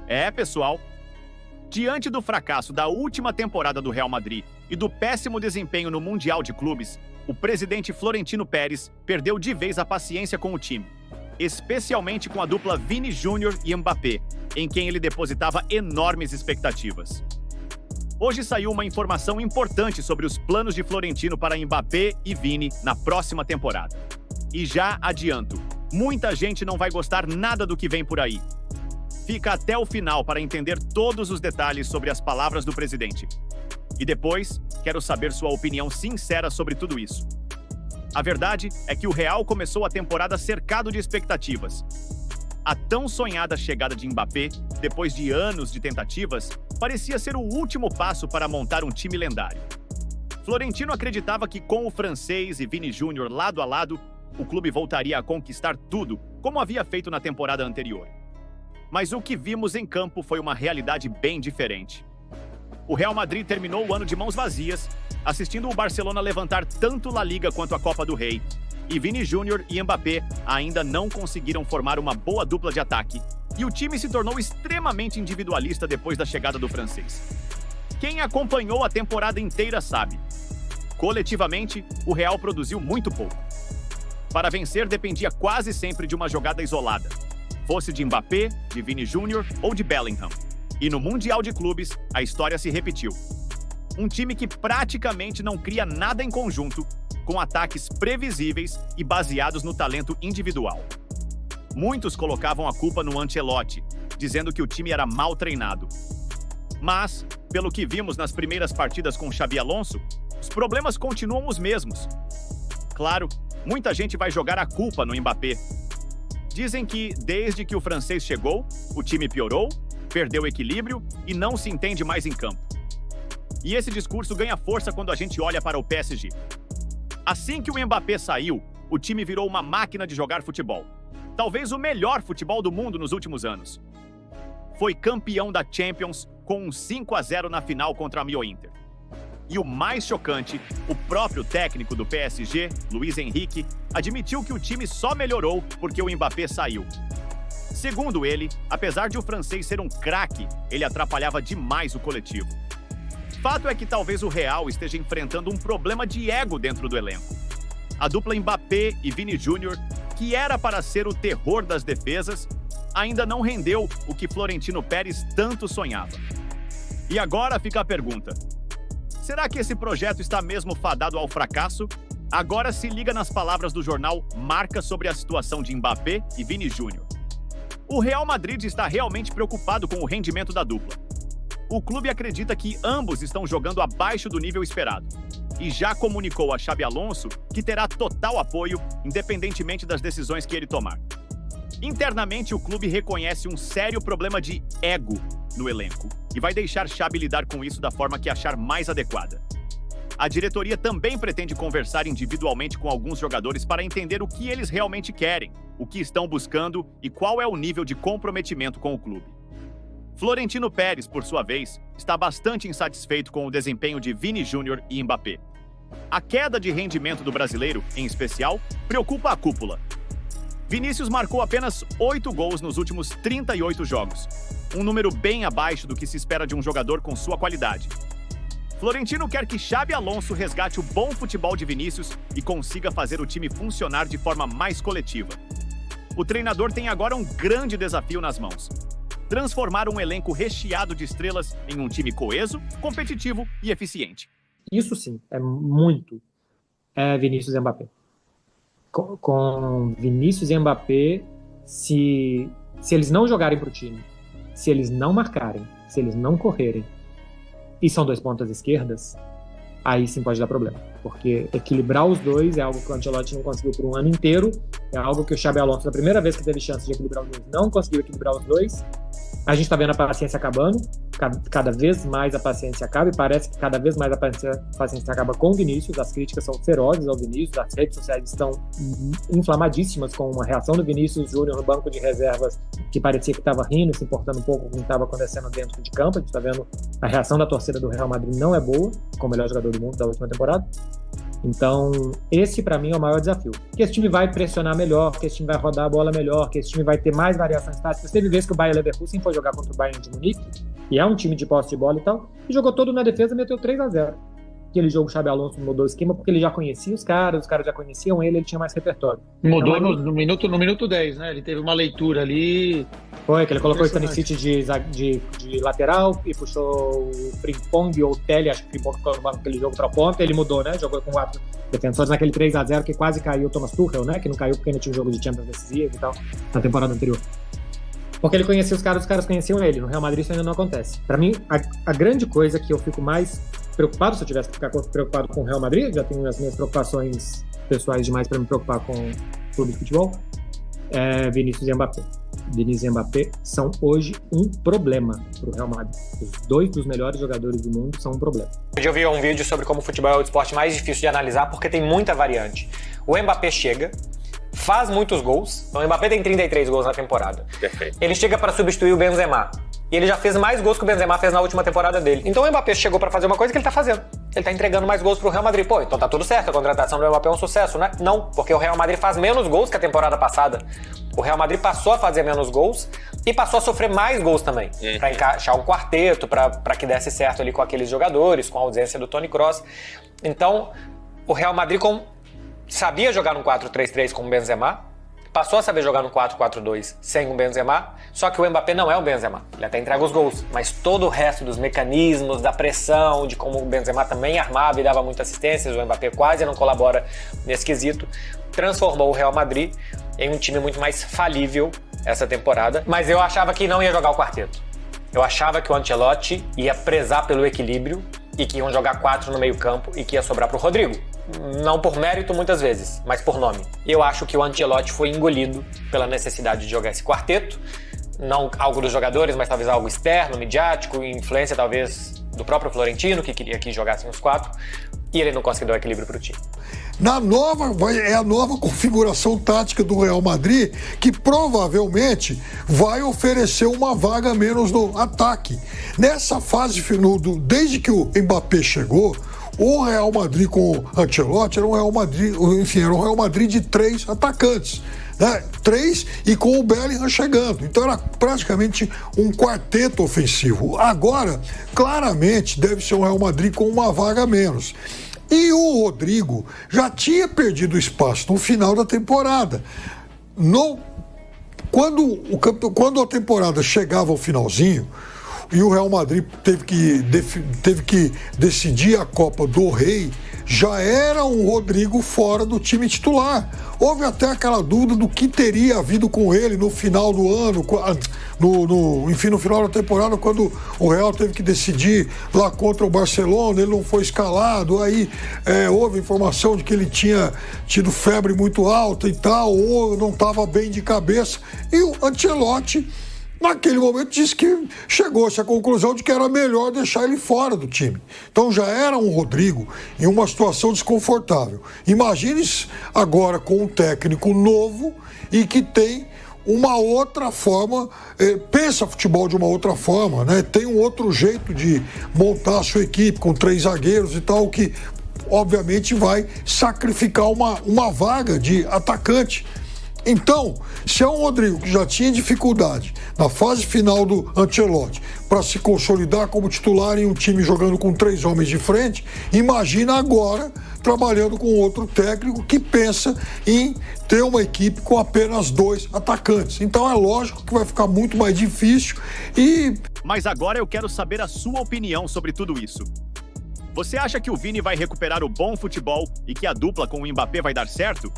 É, pessoal. Diante do fracasso da última temporada do Real Madrid e do péssimo desempenho no Mundial de Clubes, o presidente Florentino Pérez perdeu de vez a paciência com o time, especialmente com a dupla Vini Júnior e Mbappé, em quem ele depositava enormes expectativas. Hoje saiu uma informação importante sobre os planos de Florentino para Mbappé e Vini na próxima temporada. E já adianto, muita gente não vai gostar nada do que vem por aí. Fica até o final para entender todos os detalhes sobre as palavras do presidente. E depois, quero saber sua opinião sincera sobre tudo isso. A verdade é que o Real começou a temporada cercado de expectativas. A tão sonhada chegada de Mbappé, depois de anos de tentativas, parecia ser o último passo para montar um time lendário. Florentino acreditava que com o francês e Vini Júnior lado a lado, o clube voltaria a conquistar tudo, como havia feito na temporada anterior. Mas o que vimos em campo foi uma realidade bem diferente. O Real Madrid terminou o ano de mãos vazias, assistindo o Barcelona levantar tanto La Liga quanto a Copa do Rei, e Vini Júnior e Mbappé ainda não conseguiram formar uma boa dupla de ataque, e o time se tornou extremamente individualista depois da chegada do francês. Quem acompanhou a temporada inteira sabe. Coletivamente, o Real produziu muito pouco. Para vencer dependia quase sempre de uma jogada isolada, fosse de Mbappé, de Vini Júnior ou de Bellingham. E no Mundial de Clubes, a história se repetiu. Um time que praticamente não cria nada em conjunto, com ataques previsíveis e baseados no talento individual. Muitos colocavam a culpa no Ancelotti, dizendo que o time era mal treinado. Mas, pelo que vimos nas primeiras partidas com Xabi Alonso, os problemas continuam os mesmos. Claro, muita gente vai jogar a culpa no Mbappé. Dizem que, desde que o francês chegou, o time piorou, perdeu equilíbrio e não se entende mais em campo. E esse discurso ganha força quando a gente olha para o PSG. Assim que o Mbappé saiu, o time virou uma máquina de jogar futebol. Talvez o melhor futebol do mundo nos últimos anos. Foi campeão da Champions com um 5-0 na final contra a Mio Inter. E o mais chocante, o próprio técnico do PSG, Luiz Henrique, admitiu que o time só melhorou porque o Mbappé saiu. Segundo ele, apesar de o francês ser um craque, ele atrapalhava demais o coletivo. Fato é que talvez o Real esteja enfrentando um problema de ego dentro do elenco. A dupla Mbappé e Vini Júnior, que era para ser o terror das defesas, ainda não rendeu o que Florentino Pérez tanto sonhava. E agora fica a pergunta: será que esse projeto está mesmo fadado ao fracasso? Agora se liga nas palavras do jornal Marca sobre a situação de Mbappé e Vini Júnior. O Real Madrid está realmente preocupado com o rendimento da dupla. O clube acredita que ambos estão jogando abaixo do nível esperado e já comunicou a Xabi Alonso que terá total apoio, independentemente das decisões que ele tomar. Internamente, o clube reconhece um sério problema de ego no elenco e vai deixar Xabi lidar com isso da forma que achar mais adequada. A diretoria também pretende conversar individualmente com alguns jogadores para entender o que eles realmente querem, o que estão buscando e qual é o nível de comprometimento com o clube. Florentino Pérez, por sua vez, está bastante insatisfeito com o desempenho de Vini Júnior e Mbappé. A queda de rendimento do brasileiro, em especial, preocupa a cúpula. Vinícius marcou apenas 8 gols nos últimos 38 jogos, um número bem abaixo do que se espera de um jogador com sua qualidade. Florentino quer que Xabi Alonso resgate o bom futebol de Vinícius e consiga fazer o time funcionar de forma mais coletiva. O treinador tem agora um grande desafio nas mãos: transformar um elenco recheado de estrelas em um time coeso, competitivo e eficiente. Isso sim, é muito Vinícius e Mbappé. Com Vinícius e Mbappé, se eles não jogarem para o time, se eles não marcarem, se eles não correrem, e são dois pontas esquerdas, aí sim pode dar problema. Porque equilibrar os dois é algo que o Ancelotti não conseguiu por um ano inteiro, é algo que o Xabi Alonso, na primeira vez que teve chance de equilibrar os dois, não conseguiu equilibrar os dois. A gente está vendo a paciência acabando, cada vez mais a paciência acaba, e parece que cada vez mais a paciência acaba com o Vinícius. As críticas são ferozes ao Vinícius, as redes sociais estão inflamadíssimas com uma reação do Vinícius Júnior no banco de reservas, que parecia que estava rindo, se importando um pouco com o que estava acontecendo dentro de campo. A gente está vendo a reação da torcida do Real Madrid não é boa, com o melhor jogador do mundo da última temporada. Então, esse para mim é o maior desafio. Que esse time vai pressionar melhor, que esse time vai rodar a bola melhor, que esse time vai ter mais variações táticas. Teve vezes que o Bayer Leverkusen foi jogar contra o Bayern de Munique, e é um time de posse de bola e tal, e jogou todo na defesa e meteu 3-0. Aquele jogo o Xabi Alonso mudou o esquema porque ele já conhecia os caras já conheciam ele tinha mais repertório. Mudou então, no minuto 10, né? Ele teve uma leitura ali. Foi, que ele colocou o Stanisic de lateral e puxou o Frimpong ou o Telly, acho que o Frimpong colocou aquele jogo pra ponta, ele mudou, né? Jogou com 4 defensores naquele 3-0 que quase caiu o Thomas Tuchel, né? Que não caiu porque não tinha um jogo de Champions decisivo e tal, na temporada anterior. Porque ele conhecia os caras conheciam ele. No Real Madrid isso ainda não acontece. Pra mim, a grande coisa que eu fico mais preocupado, se eu tivesse que ficar preocupado com o Real Madrid, já tenho as minhas preocupações pessoais demais para me preocupar com o clube de futebol, é Vinícius e Mbappé. Vinícius e Mbappé são hoje um problema para o Real Madrid. Os 2 dos melhores jogadores do mundo são um problema. Eu vi um vídeo sobre como o futebol é o esporte mais difícil de analisar porque tem muita variante. O Mbappé chega, faz muitos gols, então o Mbappé tem 33 gols na temporada. Perfeito. Ele chega para substituir o Benzema. E ele já fez mais gols que o Benzema fez na última temporada dele. Então o Mbappé chegou pra fazer uma coisa que ele tá fazendo. Ele tá entregando mais gols pro Real Madrid. Pô, então tá tudo certo, a contratação do Mbappé é um sucesso, né? Não, porque o Real Madrid faz menos gols que a temporada passada. O Real Madrid passou a fazer menos gols e passou a sofrer mais gols também. Pra encaixar um quarteto, pra que desse certo ali com aqueles jogadores, com a ausência do Toni Kroos. Então, o Real Madrid sabia jogar no 4-3-3 com o Benzema, passou a saber jogar no 4-4-2 sem o Benzema, só que o Mbappé não é o Benzema. Ele até entrega os gols, mas todo o resto dos mecanismos, da pressão, de como o Benzema também armava e dava muitas assistências, o Mbappé quase não colabora nesse quesito, transformou o Real Madrid em um time muito mais falível essa temporada. Mas eu achava que não ia jogar o quarteto. Eu achava que o Ancelotti ia prezar pelo equilíbrio e que iam jogar 4 no meio campo e que ia sobrar pro Rodrigo. Não por mérito muitas vezes, mas por nome. Eu acho que o Ancelotti foi engolido pela necessidade de jogar esse quarteto. Não algo dos jogadores, mas talvez algo externo, midiático, influência talvez do próprio Florentino, que queria que jogassem os 4. E ele não conseguiu dar equilíbrio pro time. É a nova configuração tática do Real Madrid que provavelmente vai oferecer uma vaga menos no ataque. Nessa fase, desde que o Mbappé chegou, o Real Madrid com o Ancelotti era um Real Madrid de 3 atacantes. Né? 3 e com o Bellingham chegando. Então era praticamente um quarteto ofensivo. Agora, claramente, deve ser um Real Madrid com uma vaga a menos. E o Rodrigo já tinha perdido espaço no final da temporada. Quando a temporada chegava ao finalzinho, e o Real Madrid teve que decidir a Copa do Rei, já era um Rodrigo fora do time titular. Houve até aquela dúvida do que teria havido com ele no final do ano, no final da temporada, quando o Real teve que decidir lá contra o Barcelona, ele não foi escalado, aí houve informação de que ele tinha tido febre muito alta e tal, ou não estava bem de cabeça, e o Ancelotti naquele momento disse que chegou-se à conclusão de que era melhor deixar ele fora do time. Então já era um Rodrigo em uma situação desconfortável. Imagine agora com um técnico novo e que tem uma outra forma, pensa futebol de uma outra forma, né? Tem um outro jeito de montar a sua equipe com 3 zagueiros e tal, que obviamente vai sacrificar uma vaga de atacante. Então, se é um Rodrigo que já tinha dificuldade na fase final do Ancelotti para se consolidar como titular em um time jogando com 3 homens de frente, imagina agora trabalhando com outro técnico que pensa em ter uma equipe com apenas 2 atacantes. Então é lógico que vai ficar muito mais difícil Mas agora eu quero saber a sua opinião sobre tudo isso. Você acha que o Vini vai recuperar o bom futebol e que a dupla com o Mbappé vai dar certo?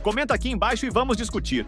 Comenta aqui embaixo e vamos discutir.